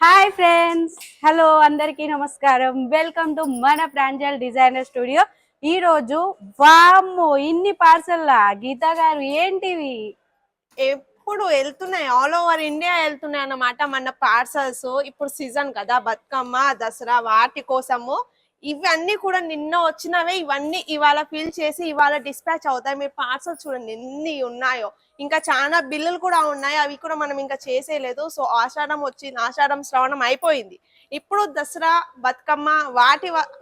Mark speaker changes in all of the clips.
Speaker 1: Hi friends, hello అందరికీ నమస్కారం. Welcome to మన ప్రాంజల్ డిజైనర్ స్టూడియో. ఈ రోజు వామ్మో ఇన్ని పార్సల్లా గీతా గారు ఏంటివి?
Speaker 2: ఎప్పుడు వెళ్తున్నాయి, ఆల్ ఓవర్ ఇండియా వెళ్తున్నాయి అన్నమాట మన పార్సల్స్. ఇప్పుడు సీజన్ కదా, బతుకమ్మ దసరా వాటి కోసము ఇవన్నీ కూడా నిన్న వచ్చినవే. ఇవన్నీ ఇవాళ ఫిల్ చేసి ఇవాళ డిస్పాచ్ అవుతాయి. మీరు పార్సల్ చూడండి ఎన్ని ఉన్నాయో. ఇంకా చాలా బిల్లులు కూడా ఉన్నాయి, అవి కూడా మనం ఇంకా చేసేయలేదు. సో ఆషాఢం వచ్చింది, ఆషాఢం శ్రవణం అయిపోయింది. ఇప్పుడు దసరా బతుకమ్మ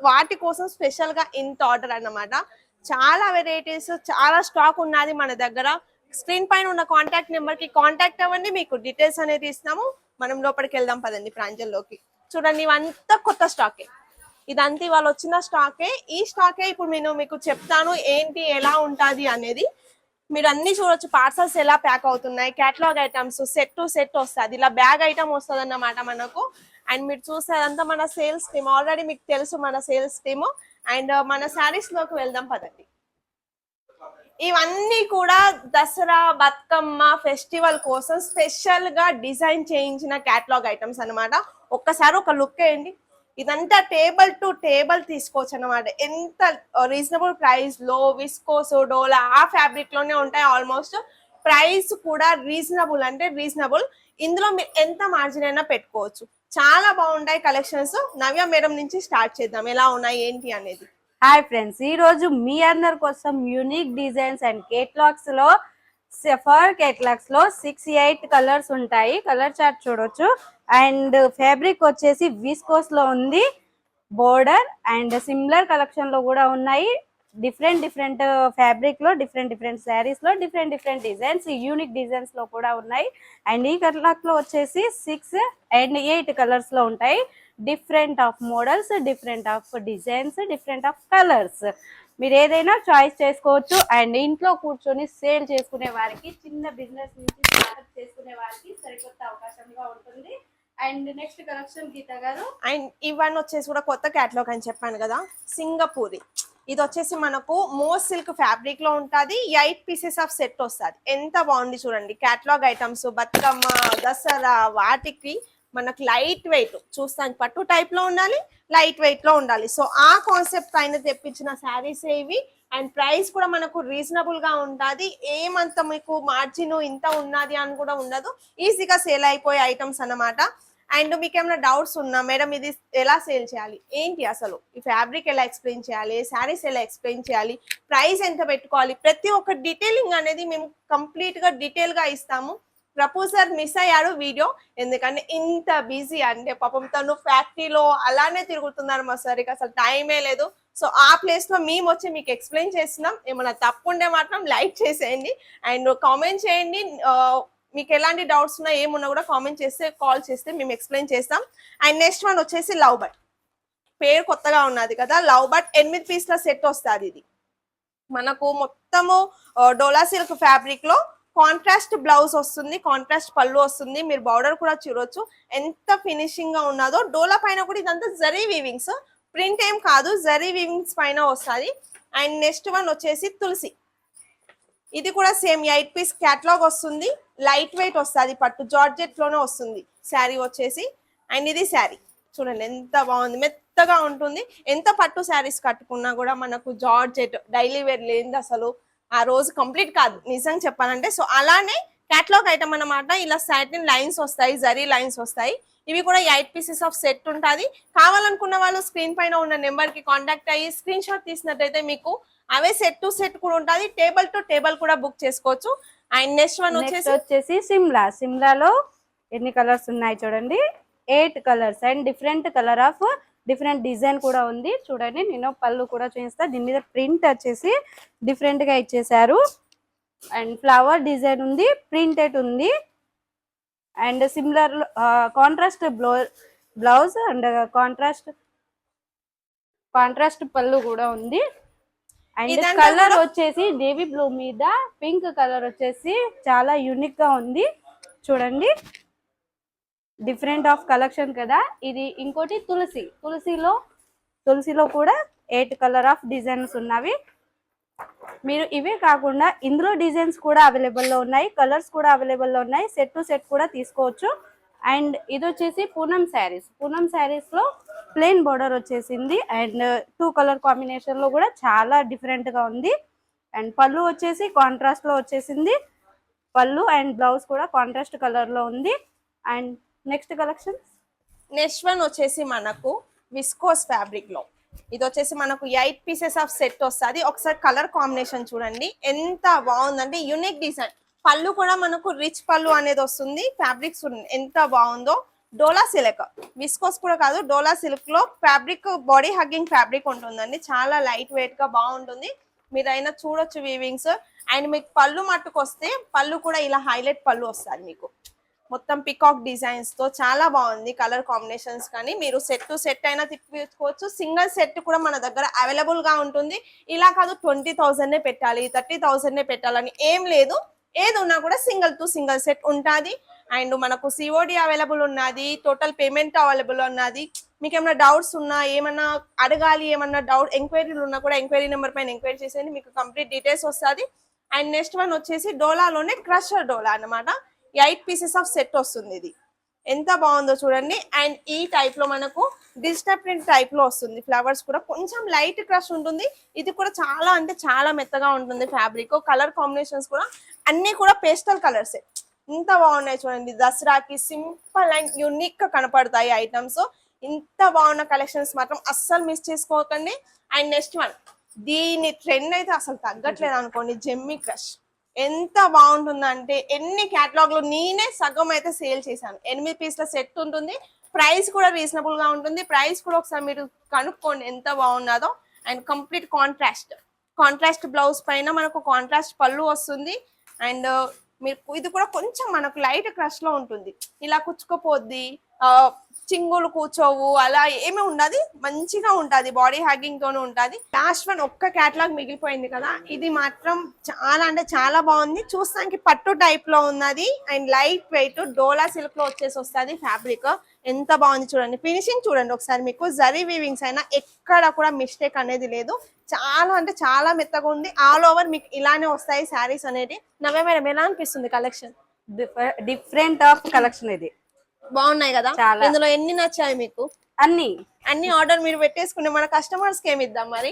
Speaker 2: వాటి కోసం స్పెషల్ గా ఇంత ఆర్డర్ అన్నమాట. చాలా వెరైటీస్, చాలా స్టాక్ ఉన్నది మన దగ్గర. స్క్రీన్ పైన ఉన్న కాంటాక్ట్ నెంబర్ కి కాంటాక్ట్ అవ్వండి, మీకు డీటెయిల్స్ అనేది ఇస్తాము. మనం లోపలికి వెళ్దాం పదండి ప్రాంజల్లోకి. చూడండి ఇవంతా కొత్త స్టాకే, ఇదంతా ఇవాళ వచ్చిన స్టాకే. ఈ స్టాకే ఇప్పుడు నేను మీకు చెప్తాను ఏంటి ఎలా ఉంటుంది అనేది. మీరు అన్ని చూడొచ్చు పార్సల్స్ ఎలా ప్యాక్ అవుతున్నాయి. Catalog items set to set వస్తుంది, ఇలా బ్యాగ్ ఐటమ్ వస్తుంది అన్నమాట మనకు. అండ్ మీరు చూసేదంతా మన సేల్స్ టీమ్, ఆల్రెడీ మీకు తెలుసు మన సేల్స్ టీమ్. అండ్ మన శారీస్ లోకి వెళ్దాం పదండి. ఇవన్నీ కూడా దసరా బతుకమ్మ ఫెస్టివల్ కోసం స్పెషల్ గా డిజైన్ చేయించిన కేటలాగ్ ఐటమ్స్ అన్నమాట. ఒక్కసారి ఒక లుక్ వేయండి. ఇదంతా టేబుల్ టు టేబుల్ తీసుకోవచ్చు అన్నమాట. ఎంత రీజనబుల్ ప్రైస్ లో విస్కోస్ డోలా ఆ ఫ్యాబ్రిక్ లోనే ఉంటాయి. ఆల్మోస్ట్ ప్రైస్ కూడా రీజనబుల్ అంటే రీజనబుల్. ఇందులో మీరు ఎంత మార్జిన్ అయినా పెట్టుకోవచ్చు. చాలా బాగుంటాయి కలెక్షన్స్. నవ్య మేడం నుంచి స్టార్ట్ చేద్దాం, ఎలా ఉన్నాయి ఏంటి అనేది.
Speaker 1: హాయ్ ఫ్రెండ్స్, ఈ రోజు మీ అందరి కోసం యూనిక్ డిజైన్స్ అండ్ కేటలాగ్స్ లో కేటలాగ్స్ లో 6-8 కలర్స్ ఉంటాయి. కలర్ చార్ట్ చూడొచ్చు. అండ్ ఫ్యాబ్రిక్ వచ్చేసి విస్కోస్ లో ఉంది. బోర్డర్ అండ్ సిమిలర్ కలెక్షన్ లో కూడా ఉన్నాయి. డిఫరెంట్ డిఫరెంట్ ఫ్యాబ్రిక్ లో డిఫరెంట్ డిఫరెంట్ శారీస్ లో different different designs, unique designs లో కూడా ఉన్నాయి. అండ్ ఈ కట్లాక్ లో వచ్చేసి 6 అండ్ 8 కలర్స్ లో ఉంటాయి. Different of models, different of designs, different of colours. మీరు ఏదైనా చాయిస్ చేసుకోవచ్చు. అండ్ ఇంట్లో కూర్చొని సేల్ చేసుకునే వారికి, చిన్న బిజినెస్ నుంచి స్టార్ట్అప్ చేసుకునే వారికి సరికొత్త అవకాశంగా ఉంటుంది. అండ్ నెక్స్ట్ కలెక్షన్ గీతా గారు.
Speaker 2: అండ్ ఇవన్నీ వచ్చేసి కూడా కొత్త క్యాటలాగ్ అని చెప్పాను కదా, సింగపూరి. ఇది వచ్చేసి మనకు మోర్ సిల్క్ ఫ్యాబ్రిక్ లో ఉంటుంది. 8 పీసెస్ ఆఫ్ సెట్ వస్తుంది. ఎంత బాగుంది చూడండి. క్యాటలాగ్ ఐటమ్స్ బతుకమ్మ దసరా వాటికి మనకు లైట్ వెయిట్, చూస్తానికి పట్టు టైప్ లో ఉండాలి, లైట్ వెయిట్ లో ఉండాలి. సో ఆ కాన్సెప్ట్ పైన తెప్పించిన శారీస్ ఇవి. అండ్ ప్రైస్ కూడా మనకు రీజనబుల్ గా ఉంటుంది. ఏమంత మీకు మార్జిన్ ఇంత ఉన్నది అని కూడా ఉండదు. ఈజీగా సేల్ అయిపోయే ఐటమ్స్ అన్నమాట. అండ్ మీకు ఏమైనా డౌట్స్ ఉన్నా, మేడం ఇది ఎలా సేల్ చేయాలి ఏంటి, అసలు ఈ ఫ్యాబ్రిక్ ఎలా ఎక్స్ప్లెయిన్ చేయాలి, శారీస్ ఎలా ఎక్స్ప్లెయిన్ చేయాలి, ప్రైస్ ఎంత పెట్టుకోవాలి, ప్రతి ఒక్క డీటెయిలింగ్ అనేది మేము కంప్లీట్ గా డీటెయిల్ గా ఇస్తాము. ప్రపోజర్ మిస్ అయ్యాడు వీడియో, ఎందుకంటే ఇంత బిజీ అంటే పాపం తను ఫ్యాక్టరీలో అలానే తిరుగుతున్నారు మా సార్కి అసలు టైమే లేదు. సో ఆ ప్లేస్ లో మేము వచ్చి మీకు ఎక్స్ప్లెయిన్ చేస్తున్నాం. ఏమైనా తప్పు ఉండే మాత్రం లైక్ చేసేయండి అండ్ కామెంట్ చేయండి. మీకు ఎలాంటి డౌట్స్ ఉన్నా ఏమున్నా కూడా కామెంట్ చేస్తే, కాల్ చేస్తే మేము ఎక్స్ప్లెయిన్ చేస్తాం. అండ్ నెక్స్ట్ వన్ వచ్చేసి లవ్ బట్. పేరు కొత్తగా ఉన్నది కదా, లవ్ బట్ 8 పీస్ల సెట్ వస్తుంది. ఇది మనకు మొత్తము డోలా సిల్క్ ఫ్యాబ్రిక్ లో కాంట్రాస్ట్ బ్లౌజ్ వస్తుంది, కాంట్రాస్ట్ పళ్ళు వస్తుంది. మీరు బార్డర్ కూడా చూడొచ్చు ఎంత ఫినిషింగ్ గా ఉన్నదో. డోలా పైన కూడా ఇదంతా జరీ వీవింగ్స్, ప్రింట్ ఏం కాదు, జరీ వీవింగ్స్ పైన వస్తుంది. అండ్ నెక్స్ట్ వన్ వచ్చేసి తులసి. ఇది కూడా సేమ్ 8 పీస్ క్యాటలాగ్ వస్తుంది. లైట్ వెయిట్ వస్తుంది, పట్టు జార్జెట్ లోనే వస్తుంది శారీ వచ్చేసి. అండ్ ఇది శారీ చూడండి ఎంత బాగుంది, మెత్తగా ఉంటుంది. ఎంత పట్టు శారీస్ కట్టుకున్నా కూడా మనకు జార్జెట్ డైలీ వేర్ లేనిది అసలు ఆ రోజు కంప్లీట్ కాదు నిజంగా చెప్పాలంటే. సో అలానే క్యాటలాగ్ ఐటమ్ అన్నమాట. ఇలా సాటిన్ లైన్స్ వస్తాయి, జరీ లైన్స్ వస్తాయి. ఇవి కూడా 8 పీసెస్ ఆఫ్ సెట్ ఉంటుంది. కావాలనుకున్న వాళ్ళు స్క్రీన్ పైన ఉన్న నెంబర్ కి కాంటాక్ట్ అయ్యి స్క్రీన్ షాట్ తీసినట్టయితే మీకు అవే సెట్ టు సెట్ కూడా ఉంటుంది. టేబుల్ టు టేబుల్ కూడా బుక్ చేసుకోవచ్చు. అండ్ నెక్స్ట్ వన్
Speaker 1: వచ్చేసి సిమ్లాలో ఎన్ని కలర్స్ ఉన్నాయి చూడండి, 8 colours and different colour of different design కూడా ఉంది. చూడండి నేను పళ్ళు కూడా చూపిస్తా. దీని మీద ప్రింట్ వచ్చేసి డిఫరెంట్ గా ఇచ్చేసారు. అండ్ ఫ్లవర్ డిజైన్ ఉంది, ప్రింటెడ్ ఉంది. And similar contrast blouse and contrast పళ్ళు కూడా ఉంది. అండ్ కలర్ వచ్చేసి నేవీ బ్లూ మీద పింక్ కలర్ వచ్చేసి చాలా యూనిక్ గా ఉంది. చూడండి డిఫరెంట్ ఆఫ్ కలెక్షన్ కదా ఇది. ఇంకోటి తులసిలో కూడా 8 కలర్ ఆఫ్ డిజైన్స్ ఉన్నవి. మీరు ఇవే కాకుండా ఇందులో డిజైన్స్ కూడా అవైలబుల్ లో ఉన్నాయి, కలర్స్ కూడా అవైలబుల్ లో ఉన్నాయి. సెట్ టు సెట్ కూడా తీసుకోవచ్చు. అండ్ ఇది వచ్చేసి పూనం శారీస్ లో ప్లెయిన్ బోర్డర్ వచ్చేసింది అండ్ 2 కలర్ కాంబినేషన్ లో కూడా చాలా డిఫరెంట్ గా ఉంది. అండ్ పళ్ళు వచ్చేసి కాంట్రాస్ట్ లో వచ్చేసింది. పళ్ళు అండ్ బ్లౌజ్ కూడా కాంట్రాస్ట్ కలర్ లో ఉంది. అండ్ నెక్స్ట్ కలెక్షన్
Speaker 2: వచ్చేసి మనకు విస్కోస్ ఫ్యాబ్రిక్ లో ఇది వచ్చేసి మనకు 8 పీసెస్ ఆఫ్ సెట్ వస్తుంది. ఒకసారి కలర్ కాంబినేషన్ చూడండి ఎంత బాగుందంటే యూనిక్ డిజైన్. పళ్ళు కూడా మనకు రిచ్ పళ్ళు అనేది వస్తుంది. ఫ్యాబ్రిక్స్ ఎంత బాగుందో. డోలా సిల్క్ విస్కోస్ కూడా కాదు, డోలా సిల్క్ లో ఫ్యాబ్రిక్ బాడీ హగ్గింగ్ ఫ్యాబ్రిక్ ఉంటుందండి. చాలా లైట్ వెయిట్ గా బాగుంటుంది. మీరైనా చూడొచ్చు వీవింగ్స్. అండ్ మీకు పళ్ళు మట్టుకు వస్తే పళ్ళు కూడా ఇలా హైలైట్ పళ్ళు వస్తుంది. మీకు మొత్తం పికాక్ డిజైన్స్ తో చాలా బాగుంది. కలర్ కాంబినేషన్స్ కానీ మీరు సెట్ టు సెట్ అయినా తిప్పుకోవచ్చు. సింగిల్ సెట్ కూడా మన దగ్గర అవైలబుల్ గా ఉంటుంది. ఇలా కాదు 20,000 పెట్టాలి 30,000 పెట్టాలని ఏం లేదు. ఏది ఉన్నా కూడా సింగిల్ టు సింగిల్ సెట్ ఉంటుంది. అండ్ మనకు సిఓడి అవైలబుల్ ఉన్నది. టోటల్ పేమెంట్ అవైలబుల్ ఉన్నది. మీకు ఏమైనా డౌట్స్ ఉన్నా, ఏమన్నా అడగాలి, ఏమన్నా డౌట్ ఎంక్వైరీలు ఉన్నా కూడా ఎంక్వైరీ నెంబర్ పైన ఎంక్వైరీ చేసేయండి. మీకు కంప్లీట్ డీటెయిల్స్ వస్తుంది. అండ్ నెక్స్ట్ వన్ వచ్చేసి డోలాలోనే క్రషర్ డోలా అన్నమాట. 8 పీసెస్ ఆఫ్ సెట్ వస్తుంది. ఇది ఎంత బాగుందో చూడండి. అండ్ ఈ టైప్ లో మనకు డిజిటల్ ప్రింట్ టైప్ లో వస్తుంది. ఫ్లవర్స్ కూడా కొంచెం లైట్ క్రష్ ఉంటుంది. ఇది కూడా చాలా అంటే చాలా మెత్తగా ఉంటుంది ఫ్యాబ్రిక్. కలర్ కాంబినేషన్స్ కూడా అన్ని కూడా పేస్టల్ కలర్స్ ఇంత బాగున్నాయి చూడండి. దసరాకి సింపుల్ అండ్ యూనిక్ గా కనపడతాయి ఐటమ్స్. ఇంత బాగున్న కలెక్షన్స్ మాత్రం అస్సలు మిస్ చేసుకోకండి. అండ్ నెక్స్ట్ వన్ దీని ట్రెండ్ అయితే అసలు తగ్గట్లేదు అనుకోండి. జెమ్మి క్రష్ ఎంత బాగుంటుందంటే ఎన్ని క్యాటలాగ్ లో నేనే సగం అయితే సేల్ చేశాను. 8 పీస్ల సెట్ ఉంటుంది. ప్రైస్ కూడా రీజనబుల్ గా ఉంటుంది. ప్రైస్ కూడా ఒకసారి మీరు కనుక్కోండి ఎంత బాగున్నదో. అండ్ కంప్లీట్ కాంట్రాస్ట్ బ్లౌజ్ పైన మనకు కాంట్రాస్ట్ పళ్ళు వస్తుంది. అండ్ మీరు ఇది కూడా కొంచెం మనకు లైట్ క్రష్ లో ఉంటుంది. ఇలా కుచ్చుకోపోద్ది, చింగులు కూర్చోవు, అలా ఏమి ఉండదు. మంచిగా ఉంటది. బాడీ హ్యాగింగ్ తోనే ఉంటది. లాస్ట్ వన్ ఒక్క క్యాటలాగ్ మిగిలిపోయింది కదా. ఇది మాత్రం చాలా అంటే చాలా బాగుంది. చూస్తానికి పట్టు టైప్ లో ఉన్నది. And light weight dola silk లో వచ్చేసి వస్తుంది ఫ్యాబ్రిక్. ఎంత బాగుంది చూడండి. ఫినిషింగ్ చూడండి ఒకసారి. మీకు జరీ వీవింగ్స్ అయినా ఎక్కడ కూడా మిస్టేక్ అనేది లేదు. చాలా అంటే చాలా మెత్తగా ఉంది. ఆల్ ఓవర్ మీకు ఇలానే వస్తాయి శారీస్ అనేది. నవ్వే మేడం ఎలా అనిపిస్తుంది కలెక్షన్?
Speaker 1: డిఫరెంట్ ఆఫ్ కలెక్షన్ ఇది.
Speaker 2: బాగున్నాయి కదా. ఇందులో ఎన్ని నచ్చాయి మీకు? అన్ని ఆర్డర్ మీరు పెట్టేసుకుని మన కస్టమర్స్ కి ఏమి ఇద్దాం మరి?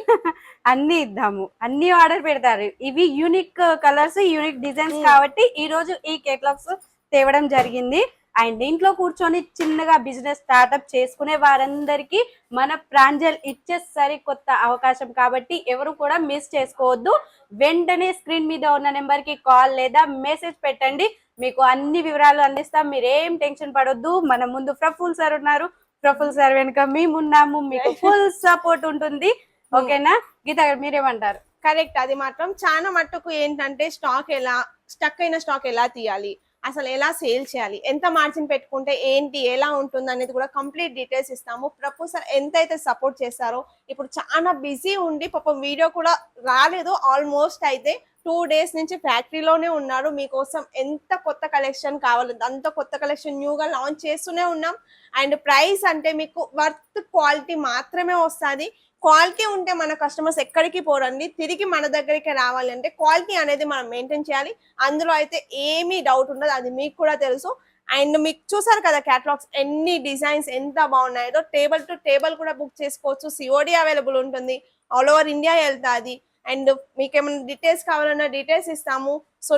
Speaker 1: అన్ని ఇద్దాము. అన్ని ఆర్డర్ పెడతారు. ఇవి యూనిక్ కలర్స్, యూనిక్ డిజైన్స్ కాబట్టి ఈ రోజు ఈ కేటలాగ్స్ తేవడం జరిగింది. అండ్ ఇంట్లో కూర్చొని చిన్నగా బిజినెస్ స్టార్ట్అప్ చేసుకునే వారందరికీ మన ప్రాంజల్ ఇచ్చే సరికొత్త అవకాశం కాబట్టి ఎవరు కూడా మిస్ చేసుకోవద్దు. వెంటనే స్క్రీన్ మీద ఉన్న నెంబర్ కి కాల్ లేదా మెసేజ్ పెట్టండి. మీకు అన్ని వివరాలు అందిస్తాం. మీరేం టెన్షన్ పడొద్దు. మన ముందు ప్రఫుల్ సార్ ఉన్నారు. ప్రఫుల్ సార్ వెనుక మేమున్నాము. మీకు ఫుల్ సపోర్ట్ ఉంటుంది. ఓకేనా గీత గారు, మీరేమంటారు?
Speaker 2: కరెక్ట్. అది మాత్రం చాలా మట్టుకు ఏంటంటే స్టక్ అయిన స్టాక్ ఎలా తీయాలి, అసలు ఎలా సేల్ చేయాలి, ఎంత మార్జిన్ పెట్టుకుంటే ఏంటి, ఎలా ఉంటుంది అనేది కూడా కంప్లీట్ డీటెయిల్స్ ఇస్తాము. ప్రపోజల్ ఎంతైతే సపోర్ట్ చేస్తారో. ఇప్పుడు చాలా బిజీ ఉండి పాపం వీడియో కూడా రాలేదు. ఆల్మోస్ట్ అయితే 2 days నుంచి ఫ్యాక్టరీలోనే ఉన్నారు. మీకోసం ఎంత కొత్త కలెక్షన్ కావాలి అంత కొత్త కలెక్షన్ న్యూగా లాంచ్ చేస్తూనే ఉన్నాం. అండ్ ప్రైస్ అంటే మీకు వర్త్ క్వాలిటీ మాత్రమే వస్తుంది. క్వాలిటీ ఉంటే మన కస్టమర్స్ ఎక్కడికి పోరండి. తిరిగి మన దగ్గరికి రావాలి అంటే క్వాలిటీ అనేది మనం మెయింటైన్ చేయాలి. అందులో అయితే ఏమీ డౌట్ ఉండదు. అది మీకు కూడా తెలుసు. అండ్ మీకు చూసారు కదా క్యాటలాగ్స్ ఎన్ని డిజైన్స్ ఎంత బాగున్నాయో. టేబుల్ టు టేబుల్ కూడా బుక్ చేసుకోవచ్చు. సిఓడి అవైలబుల్ ఉంటుంది. ఆల్ ఓవర్ ఇండియా వెళ్తాది. అండ్ మీకు ఏమైనా డీటెయిల్స్ కావాలన్నా డీటెయిల్స్ ఇస్తాము. సో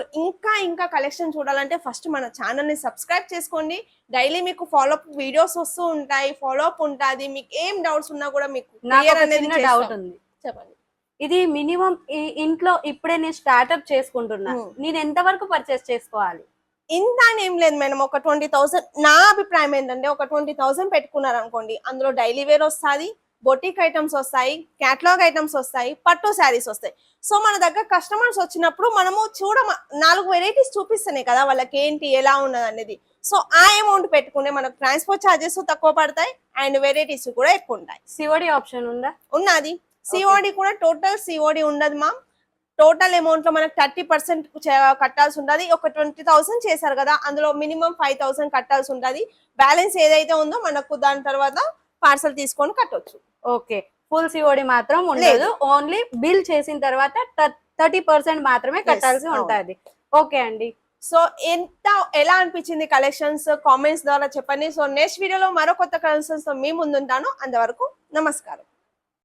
Speaker 2: ఇంకా కలెక్షన్ చూడాలంటే ఫస్ట్ మన ఛానల్ ని సబ్స్క్రైబ్ చేసుకోండి. డైలీ మీకు ఫాలోఅప్ వీడియోస్ వస్తూ ఉంటాయి. ఫాలోఅప్ ఉంటుంది. మీకు ఏం డౌట్స్ ఉన్నా కూడా మీకు
Speaker 1: డౌట్ ఉంది
Speaker 2: చెప్పండి.
Speaker 1: ఇది మినిమం ఇంట్లో ఇప్పుడే నేను స్టార్ట్అప్ చేసుకుంటున్నా. నేను ఎంత వరకు పర్చేస్ చేసుకోవాలి?
Speaker 2: ఇంత ఏం లేదు మేడం. ఒక 20,000 నా అభిప్రాయం ఏంటంటే ఒక 20,000 పెట్టుకున్నారు అనుకోండి. అందులో డైలీ వేర్ వస్తుంది, బొటిక్ ఐటమ్స్ వస్తాయి, క్యాటలాగ్ ఐటమ్స్ వస్తాయి, పట్టు శారీస్ వస్తాయి. సో మన దగ్గర కస్టమర్స్ వచ్చినప్పుడు మనము 4 వెరైటీస్ చూపిస్తున్నాయి కదా వాళ్ళకి ఏంటి ఎలా ఉన్నది అనేది. సో ఆ అమౌంట్ పెట్టుకుంటే మనకు ట్రాన్స్పోర్ట్ ఛార్జెస్ తక్కువ పడతాయి అండ్ వెరైటీస్ కూడా ఎక్కువ ఉంటాయి.
Speaker 1: సిఓడి ఆప్షన్ ఉందా?
Speaker 2: ఉన్నది. సిఓడి కూడా టోటల్ సిఓడి ఉండదు మా. టోటల్ అమౌంట్ లో మనకు 30% కట్టాల్సి ఉంటుంది. ఒక 20,000 చేశారు కదా, అందులో మినిమం 5,000 కట్టాల్సి ఉంటుంది. బ్యాలెన్స్ ఏదైతే ఉందో మనకు దాని తర్వాత పార్సల్ తీసుకొని కట్టొచ్చు.
Speaker 1: ఓకే. ఫుల్ సిఓడి మాత్రం ఉండదు. ఓన్లీ బిల్ చేసిన తర్వాత 30% మాత్రమే కట్టాల్సి ఉంటుంది. ఓకే అండి,
Speaker 2: సో ఎలా అనిపించింది కలెక్షన్స్ కామెంట్స్ ద్వారా చెప్పండి. సో నెక్స్ట్ వీడియోలో మరో కొత్త కలెక్షన్స్ తో మీ ముందుంటాను. అంతవరకు నమస్కారం.